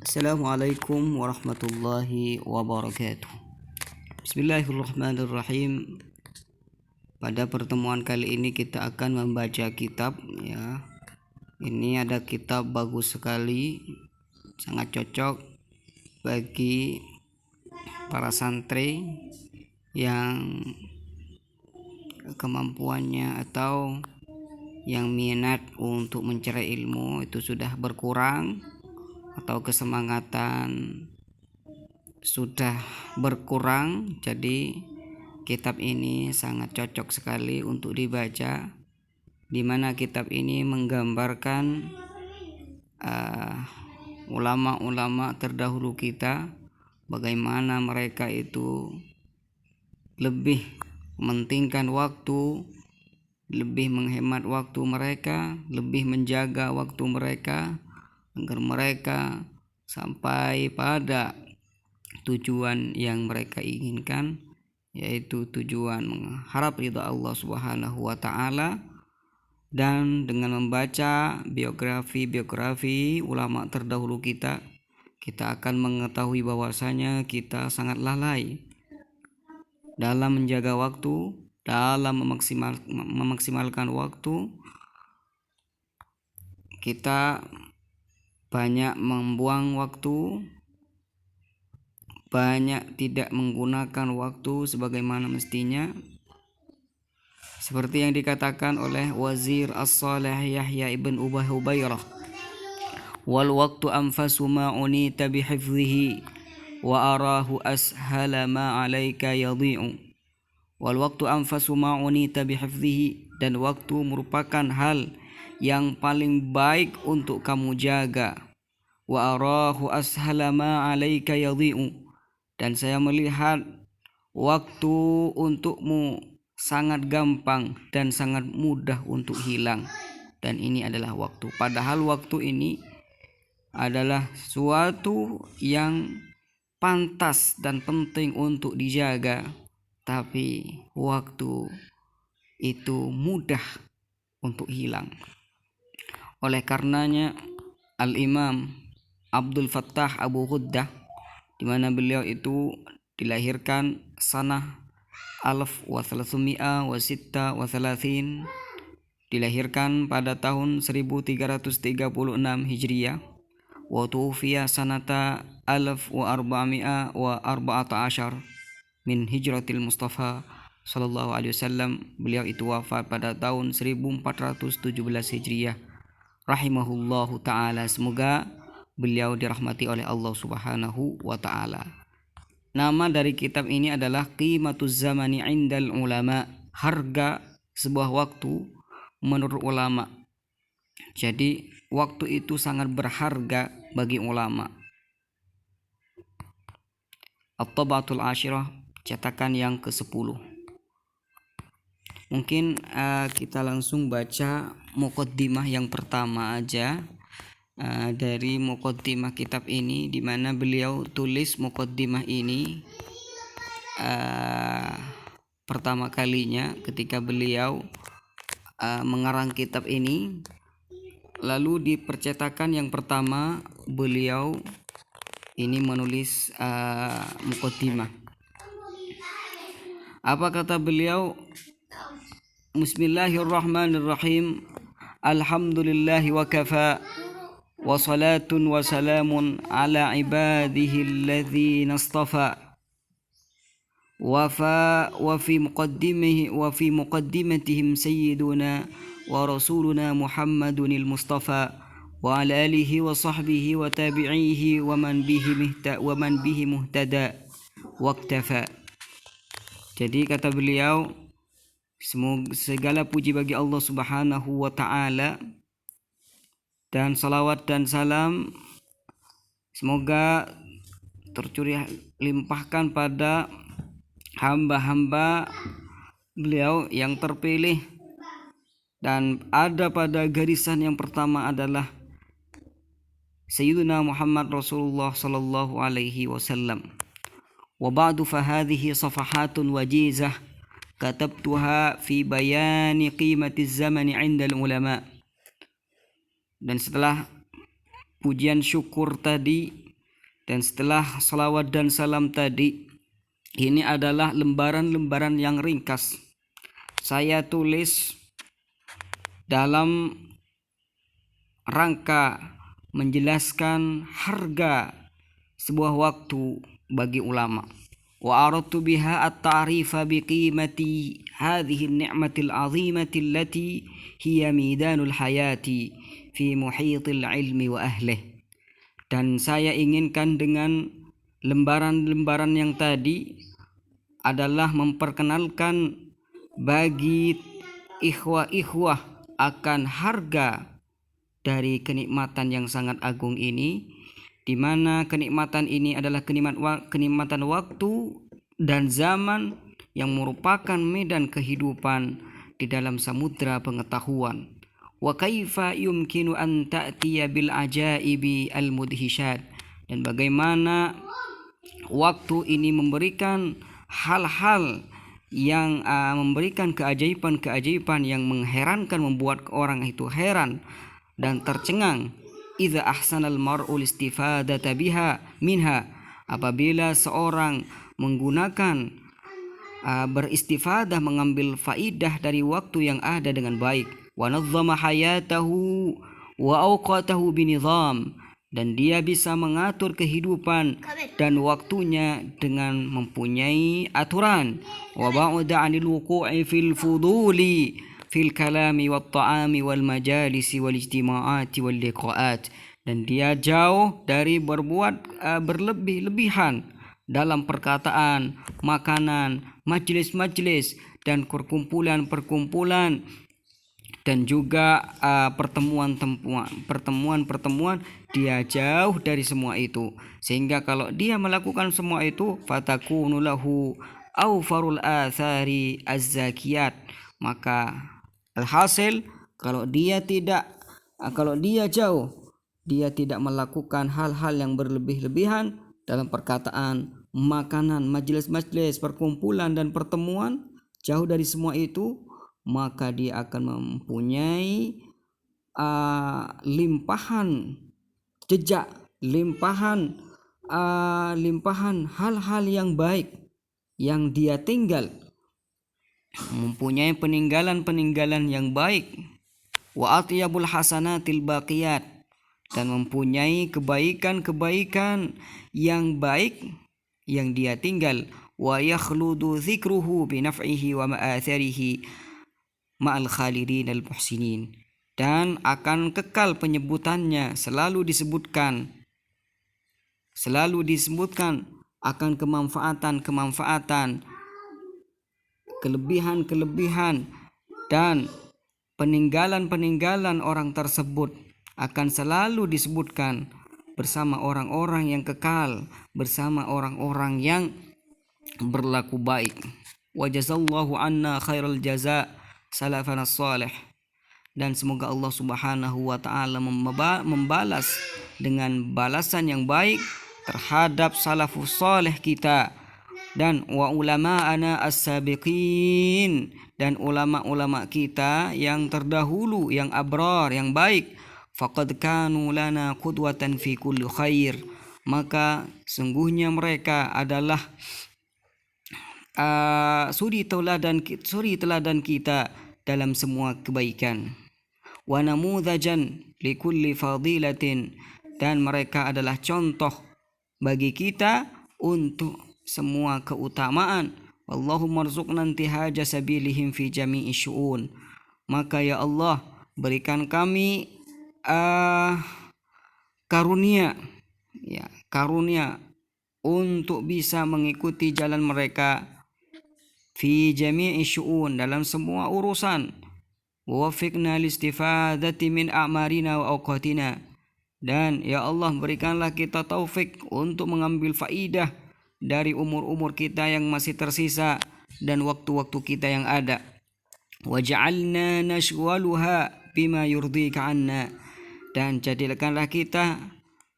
Assalamualaikum warahmatullahi wabarakatuh. Bismillahirrahmanirrahim. Pada pertemuan kali ini kita akan membaca kitab ya. Ini ada kitab bagus sekali, sangat cocok bagi para santri yang kemampuannya atau yang minat untuk mencari ilmu itu sudah berkurang atau kesemangatan sudah berkurang. Jadi kitab ini sangat cocok sekali untuk dibaca, di mana kitab ini menggambarkan ulama-ulama terdahulu kita, bagaimana mereka itu lebih mementingkan waktu, lebih menghemat waktu mereka, lebih menjaga waktu mereka agar mereka sampai pada tujuan yang mereka inginkan, yaitu tujuan mengharap ridha Allah Subhanahu wa taala. Dan dengan membaca biografi ulama terdahulu kita akan mengetahui bahwasanya kita sangat lalai dalam menjaga waktu, dalam memaksimalkan waktu. Kita banyak membuang waktu, banyak tidak menggunakan waktu sebagaimana mestinya, seperti yang dikatakan oleh Wazir As-Salih Yahya ibn Hubairah, wal waktu anfasu ma unita bihifzihi wa arahu ashala ma alaika yadhi'u. Wal waktu anfasu ma unita bihifzihi, dan waktu merupakan hal yang paling baik untuk kamu jaga. Wa arahu ashala ma alaika yadhi'u, dan saya melihat waktu untukmu sangat gampang dan sangat mudah untuk hilang. Dan ini adalah waktu, padahal waktu ini adalah suatu yang pantas dan penting untuk dijaga, tapi waktu itu mudah untuk hilang. Oleh karenanya Al-Imam Abdul Fattah Abu Ghuddah, di mana beliau itu dilahirkan sanah 1336, dilahirkan pada tahun 1336 Hijriah, wa tuwfiya sanata 1414 min hijratil Mustafa sallallahu alaihi wasallam. Beliau itu wafat pada tahun 1417 Hijriah, rahimahullahu taala. Semoga beliau dirahmati oleh Allah Subhanahu wa taala. Nama dari kitab ini adalah Qimatuz Zamani Indal Ulama, harga sebuah waktu menurut ulama. Jadi waktu itu sangat berharga bagi ulama. At-Tabatul Ashirah, cetakan yang ke-10. Mungkin kita langsung baca muqaddimah yang pertama aja dari muqaddimah kitab ini, di mana beliau tulis muqaddimah ini pertama kalinya ketika beliau mengarang kitab ini. Lalu di percetakan yang pertama beliau ini menulis muqaddimah. Apa kata beliau? Bismillahirrahmanirrahim. Alhamdulillahi wa kafa, wa salatun wa salamun ala ibadihi alladhina istafa. Wa fi muqaddimatihim sayyiduna wa rasuluna Muhammadunil Mustafa wa ala alihi wa sahbihi wa tabi'ihi wa man bihi muhtada waqtafa. Jadi kata beliau, segala puji bagi Allah Subhanahu wa taala, dan salawat dan salam semoga tercurah limpahkan pada hamba-hamba beliau yang terpilih, dan ada pada garisan yang pertama adalah Sayyidina Muhammad Rasulullah sallallahu alaihi wasallam. Wa ba'du fa hadhihi safahatun wajizah katabtuha fi bayani qimatiz zamani 'indal ulama. Dan setelah pujian syukur tadi, Dan setelah salawat dan salam tadi, ini adalah lembaran-lembaran yang ringkas. Saya tulis dalam rangka menjelaskan harga sebuah waktu bagi ulama. Wa aradtu biha at-ta'rifa biqimati hadhihi an-ni'mati al-'azimati allati hiya midanul hayati fi muhitil ilmi wa ahlihi. Dan saya inginkan dengan lembaran-lembaran yang tadi adalah memperkenalkan bagi ikhwah-ikhwah akan harga dari kenikmatan yang sangat agung ini, di mana kenikmatan ini adalah kenikmatan waktu dan zaman yang merupakan medan kehidupan di dalam samudra pengetahuan. Wa kaifa yumkinu an ta'tiya bil ajaibi al mudhishat, dan bagaimana waktu ini memberikan hal-hal yang memberikan keajaiban-keajaiban yang mengherankan, membuat orang itu heran dan tercengang. Idza ahsanal mar'ul istifadata biha minha, apabila seorang menggunakan beristifadah, mengambil faidah dari waktu yang ada dengan baik. Wa nazzama hayatahu wa awqatahu binizam, dan dia bisa mengatur kehidupan dan waktunya dengan mempunyai aturan. Wa ba'da 'anil wuqu'i fil fuduli fil kalami wat ta'ami wal majalisi wal ijtima'ati wal liqa'at, dan dia jauh dari berbuat berlebih-lebihan dalam perkataan, makanan, majlis-majlis dan perkumpulan-perkumpulan, dan juga pertemuan-pertemuan. Dia jauh dari semua itu, sehingga kalau dia melakukan semua itu, fatakunu lahu awfarul athari az-zakiyat, maka alhasil kalau dia jauh, dia tidak melakukan hal-hal yang berlebih-lebihan dalam perkataan, makanan, majlis-majlis, perkumpulan dan pertemuan, jauh dari semua itu, maka dia akan mempunyai limpahan jejak, limpahan hal-hal yang baik yang dia tinggal, mempunyai peninggalan yang baik. Wa atyabul hasanatil baqiyat, dan mempunyai kebaikan-kebaikan yang baik yang dia tinggal. Wa yakhludu dzikruhu bi naf'ihi wa ma'atharihi ma'al khalidin al-muhsinin, dan akan kekal penyebutannya, selalu disebutkan akan kemanfaatan, kelebihan dan peninggalan orang tersebut akan selalu disebutkan bersama orang-orang yang kekal, bersama orang-orang yang berlaku baik. Wa jazallahu anna khairal jaza salafana salih, dan semoga Allah Subhanahu wa taala membalas dengan balasan yang baik terhadap salafus salih kita, dan wa ulama'ana as-sabiqin, dan ulama-ulama kita yang terdahulu, yang abrar, yang baik. Faqad kanu lana qudwatan fi kulli khair, maka sungguhnya mereka adalah suri teladan kita dalam semua kebaikan. Wa namudzajan likulli fadilatin, dan mereka adalah contoh bagi kita untuk semua keutamaan. Allahumma rzuqna intihaja sabilihim fi jami'i syu'un, maka ya Allah, berikan kami karunia untuk bisa mengikuti jalan mereka fi jami'i syu'un, dalam semua urusan. Wa wafiqna listifadati min a'marina wa awqatina, dan ya Allah, berikanlah kita taufik untuk mengambil faidah dari umur-umur kita yang masih tersisa dan waktu-waktu kita yang ada. Waj'alna nashwaluha bima yurdika anna, dan jadikanlah kita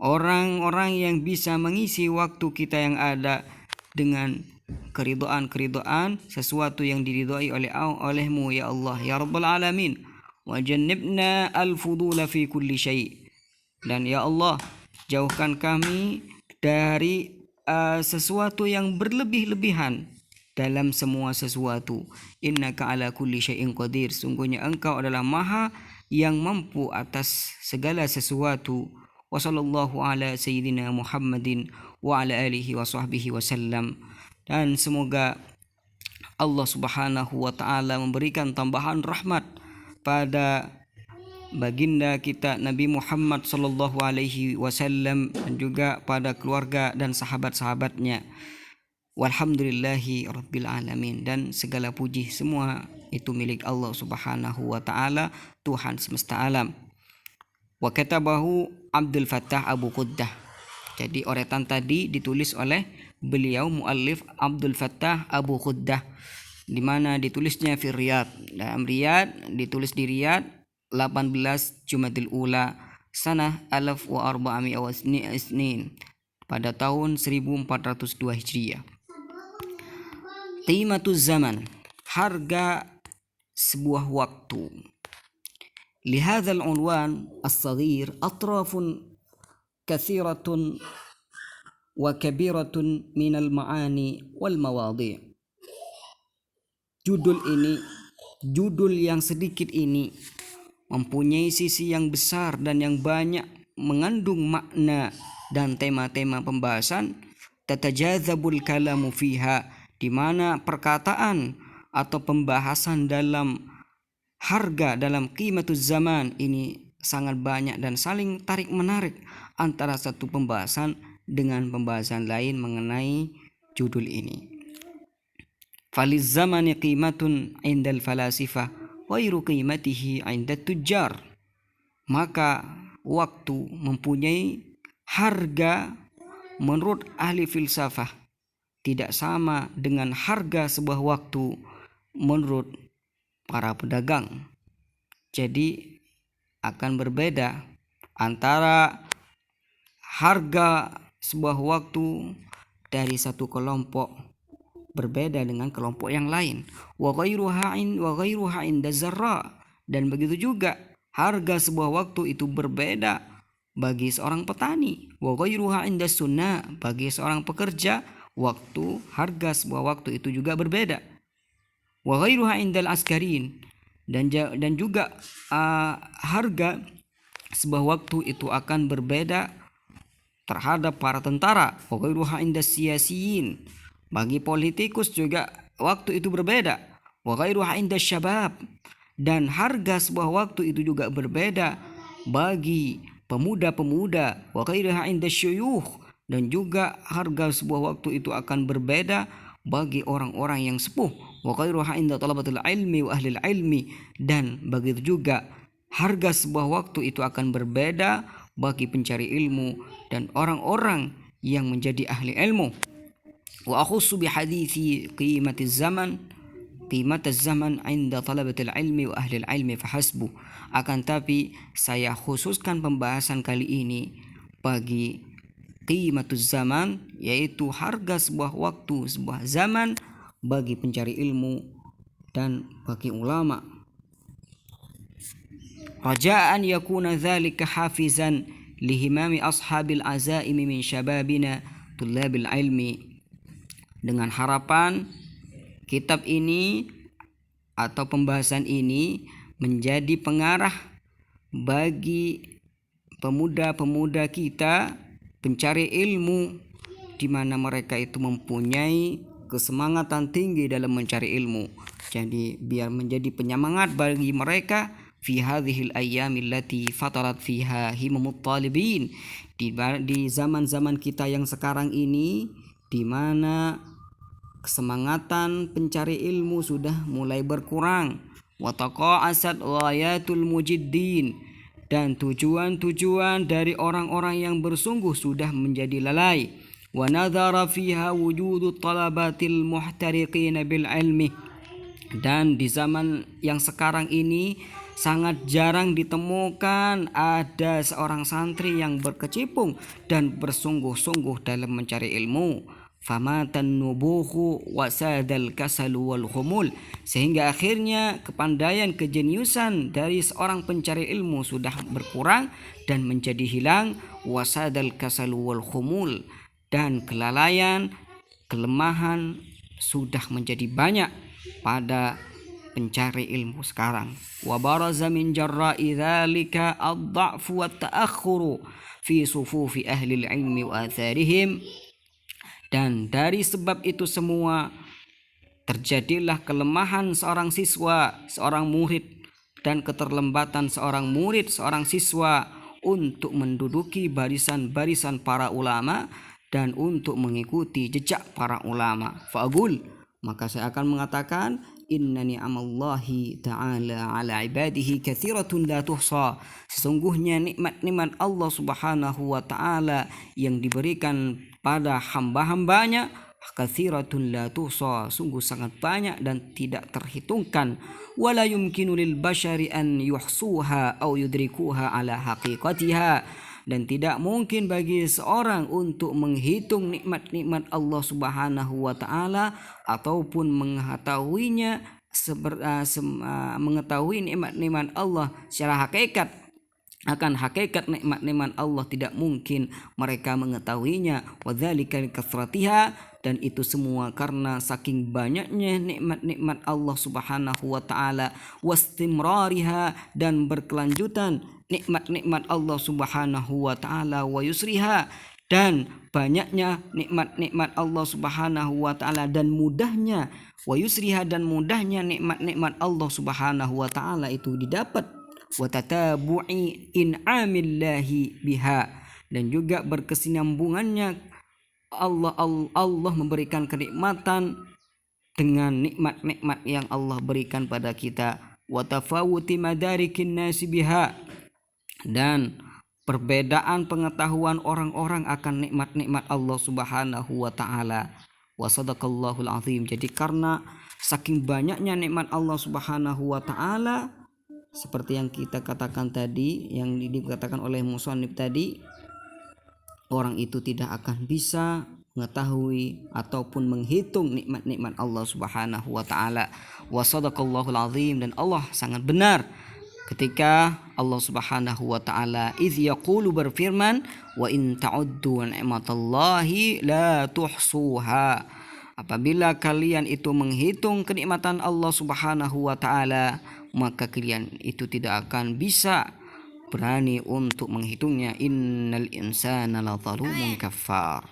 orang-orang yang bisa mengisi waktu kita yang ada dengan keridhaan sesuatu yang diridhai olehmu ya Allah ya Rabbal Alamin. Wa jannibna al-fudula fi kulli syai', dan ya Allah, jauhkan kami dari sesuatu yang berlebih-lebihan dalam semua sesuatu. Innaka ala kulli syai'in qadir. Sungguhnya engkau adalah maha yang mampu atas segala sesuatu. Wa sallallahu ala sayyidina Muhammadin wa ala alihi wa sahbihi wasallam. Dan semoga Allah subhanahu wa ta'ala memberikan tambahan rahmat pada baginda kita Nabi Muhammad sallallahu alaihi wasallam dan juga pada keluarga dan sahabat-sahabatnya. Walhamdulillahi rabbil alamin. Dan segala puji semua itu milik Allah subhanahu wa ta'ala, Tuhan semesta alam. Wa katabahu Abdul Fattah Abu Quddah. Jadi oretan tadi ditulis oleh beliau muallif Abdul Fattah Abu Quddah, di mana ditulisnya fi Riyadh. Dalam Riyadh, ditulis di Riyadh 18 Jumadil Ula sanah 1402 pada tahun 1402 Hijriah. Qimatuz zaman, harga sebuah waktu. Lihadzal unwan as-saghir atrafun kathiratun wa kabiratun minal ma'ani wal mawadhi'. Judul yang sedikit ini mempunyai sisi yang besar dan yang banyak, mengandung makna dan tema-tema pembahasan. Tatajadzabul kalamu fiha, di mana perkataan atau pembahasan dalam harga, dalam qimatuz zaman ini sangat banyak dan saling tarik menarik antara satu pembahasan dengan pembahasan lain mengenai judul ini. Faliz zamani qimatun indal falasifah ghairu qimatihi indat tujjar. Maka waktu mempunyai harga menurut ahli filsafah, tidak sama dengan harga sebuah waktu menurut para pedagang. Jadi akan berbeda antara harga sebuah waktu dari satu kelompok berbeda dengan kelompok yang lain. Wa ghairuha inda zarra, dan begitu juga harga sebuah waktu itu berbeda bagi seorang petani. Wa ghairuha inda sunnah, bagi seorang pekerja waktu, harga sebuah waktu itu juga berbeda. Wa ghairuha indal askarin, dan juga harga sebuah waktu itu akan berbeda terhadap para tentara. Wa ghairuha indas siyasiyin, bagi politikus juga waktu itu berbeda. Wa ghairuha indas syabab, dan harga sebuah waktu itu juga berbeda bagi pemuda-pemuda. Wa ghairuha indas syuyukh, dan juga harga sebuah waktu itu akan berbeda bagi orang-orang yang sepuh. Wa ghairuha inda talabatil ilmi wa ahlil ilmi, dan begitu juga harga sebuah waktu itu akan berbeda bagi pencari ilmu dan orang-orang yang menjadi ahli ilmu. Wa akhussu bi hadithi qimatiz zaman inda talabatil ilmi wa ahlil ilmi fahasbu. Akan tapi saya khususkan pembahasan kali ini bagi qimatuz zaman, yaitu harga sebuah waktu, sebuah zaman bagi pencari ilmu dan bagi ulama. Raja'an yakuna dzalika hafizan lihimami ashabil azaimi min syababina tullabil ilmi, dengan harapan kitab ini atau pembahasan ini menjadi pengarah bagi pemuda-pemuda kita pencari ilmu, di mana mereka itu mempunyai kesemangatan tinggi dalam mencari ilmu. Jadi biar menjadi penyemangat bagi mereka fi hadhil ayyamil lati fatarat fiha himamut talibin, di zaman-zaman kita yang sekarang ini, di mana kesemangatan pencari ilmu sudah mulai berkurang. Wa taqa'asat ghayatul mujiddin, dan tujuan-tujuan dari orang-orang yang bersungguh sudah menjadi lalai. Wa nadhara fiha wujudu talabatil muhtariqina bil ilmi, dan di zaman yang sekarang ini sangat jarang ditemukan ada seorang santri yang berkecimpung dan bersungguh-sungguh dalam mencari ilmu. Famatan nubuhu wasadal kasalu wal khumul, sehingga akhirnya kepandaian, kejeniusan dari seorang pencari ilmu sudah berkurang dan menjadi hilang. Wasadal kasalu wal khumul, dan kelalaian, kelemahan sudah menjadi banyak pada pencari ilmu sekarang. Wa baraza min jarra'i dzalika ad-dha'fu wat ta'akhkhuru fi sufufi ahli al-ilmi wa atharihim, dan dari sebab itu semua terjadilah kelemahan seorang siswa, seorang murid, dan keterlambatan seorang murid, seorang siswa untuk menduduki barisan-barisan para ulama dan untuk mengikuti jejak para ulama. Fa'agul, maka saya akan mengatakan, inna ni'amallahi ta'ala ala ibadihi kathiratun la tuhsa. Sesungguhnya nikmat-nikmat Allah subhanahu wa ta'ala yang diberikan pada hamba-hambanya kathiratun la tuhsa, sungguh sangat banyak dan tidak terhitungkan. Wala yumkinu lil bashari an yuhsuha aw yudrikuha ala haqiqatiha, dan tidak mungkin bagi seorang untuk menghitung nikmat-nikmat Allah subhanahu wa ta'ala ataupun mengetahuinya mengetahui nikmat-nikmat Allah secara hakikat. Akan hakikat nikmat-nikmat Allah tidak mungkin mereka mengetahuinya. Wadzalika likathratiha, dan itu semua karena saking banyaknya nikmat-nikmat Allah subhanahu wa ta'ala, wastimrariha, dan berkelanjutan nikmat-nikmat Allah subhanahu wa ta'ala, wa yusriha, dan banyaknya nikmat-nikmat Allah subhanahu wa ta'ala, dan mudahnya, wa yusriha, dan mudahnya nikmat-nikmat Allah subhanahu wa ta'ala itu didapat, wa tatabu'i in'amillahi biha, dan juga berkesinambungannya Allah memberikan kenikmatan dengan nikmat-nikmat yang Allah berikan pada kita, wa tafawuti madarikin nasi biha, dan perbedaan pengetahuan orang-orang akan nikmat-nikmat Allah subhanahu wa ta'ala. Wa sadaqallahul azim. Jadi karena saking banyaknya nikmat Allah subhanahu wa ta'ala, seperti yang kita katakan tadi, yang dikatakan oleh musannif tadi, orang itu tidak akan bisa mengetahui ataupun menghitung nikmat-nikmat Allah subhanahu wa ta'ala. Wa sadaqallahul azim, dan Allah sangat benar ketika Allah subhanahu wa ta'ala idh yaqulu, berfirman, wa in ta'uddu ni'matallahi la tuhsuha, apabila kalian itu menghitung kenikmatan Allah subhanahu wa ta'ala, maka kalian itu tidak akan bisa berani untuk menghitungnya. Innal insana la zalumun kafar.